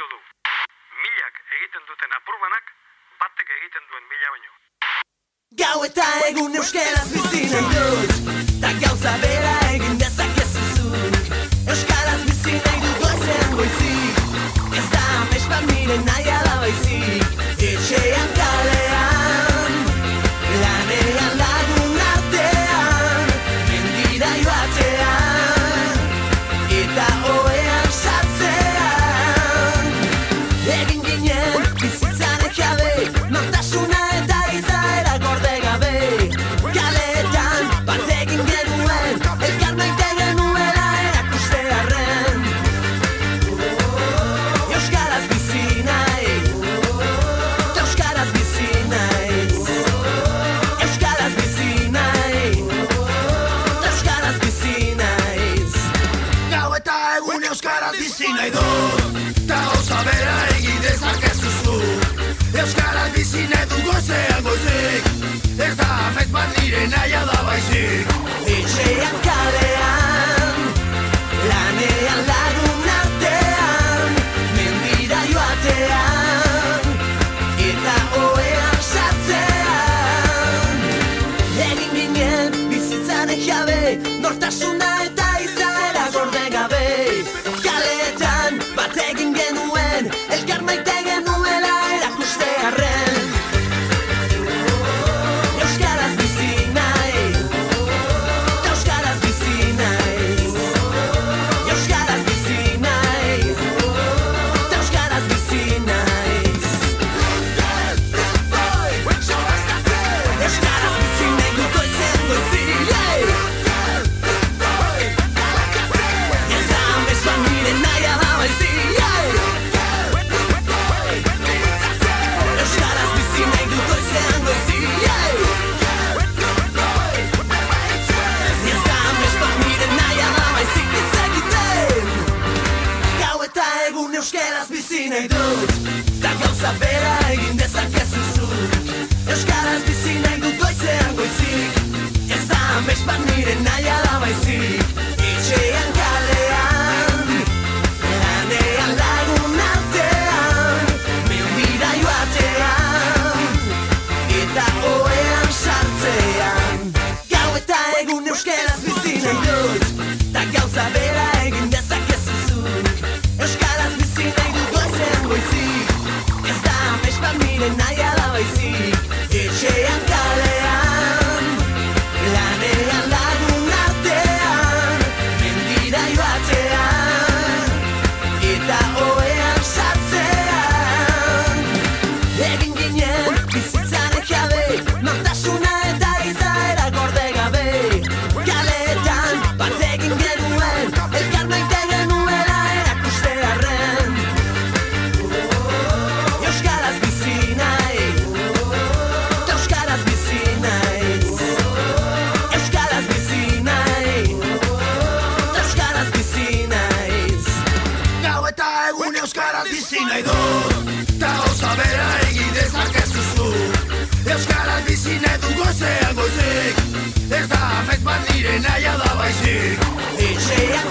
balio du. Milak egiten duten apurbanak, batek egiten duen mila baino. Gau eta egun euskaraz bizi nahi dut, ta gauza bera egin dezakezu zuk. Euskaraz bizi nahi dut goizean goizik, ez da amets bat nire nahi ala baizik. Etxean kalean, lanean lagun artean, mendira joatean, eta oean sartzean. Egin ginen bizitzan jabe, nortasuna eta izaera gorde gabe. Kaletan bat egin genuen, elkar maite genuela erakustearren. Euskaraz bizi nahi, euskaraz bizi naiz. Euskaraz bizi nahi, euskaraz bizi naiz. Gau eta egun euskaraz bizi nahi dut, ta gauza bera egin dezakezu zuk. Euskaraz bizi nahi du goizean goizik, ez da amets bat nire nahia da baizik. Etxean kalean, lanean lagun artean, mendira joatean, eta oean sartzean. Egin ginen bizitzaren jabe, nortasuna eta izaera gorde gabe. Kaletan bat egin genuen, elkar maite genuela erakustearren. Euskaraz bizi nahi, euskaraz bizi naiz. Euskaraz bizi nahi, euskaraz bizi naiz. Euskaraz bizi nahi dut goizean goizik. Ez da amets bat nire nahi ala baizik. Euskaraz bizi nahi dut goizean goizik. Ez da amets bat nire nahi ala baizik ez egiten. Gau eta egun euskaraz bizi nahi dut, ta gauza bera egin dezakezu zuk. Euskaraz bizi nahi dut goizean goizik, ez da amets bat nire nahi ala baizik. Etxean kalean, lanean lagun artean, mendira joatean, eta oean sartzean. Gau eta egun euskaraz bizi nahi dut, ta gauza bera egin dezakezu zuk. Euskaraz bizi nahi dut goizean goizik, ez da amets bat nire nahi ala baizik. Etxean kalean, lanean lagun artean, mendira joatean, eta oean sartzean. Egin ginen bizitzaren jabe, nortasuna eta izaera gorde gabe. Kaletan bat egin genuen, elkar maite genuela erakustearren. Euskaraz bizi nahi, euskaraz bizi naiz. Euskaraz bizi nahi, euskaraz bizi naiz. Gau eta egun euskaraz bizi nahi dut, ta gauza bera egin dezakezu zuk. Euskaraz bizi nahi du goizean goizik, ez da amets bat nire nahia da baizik. Etxean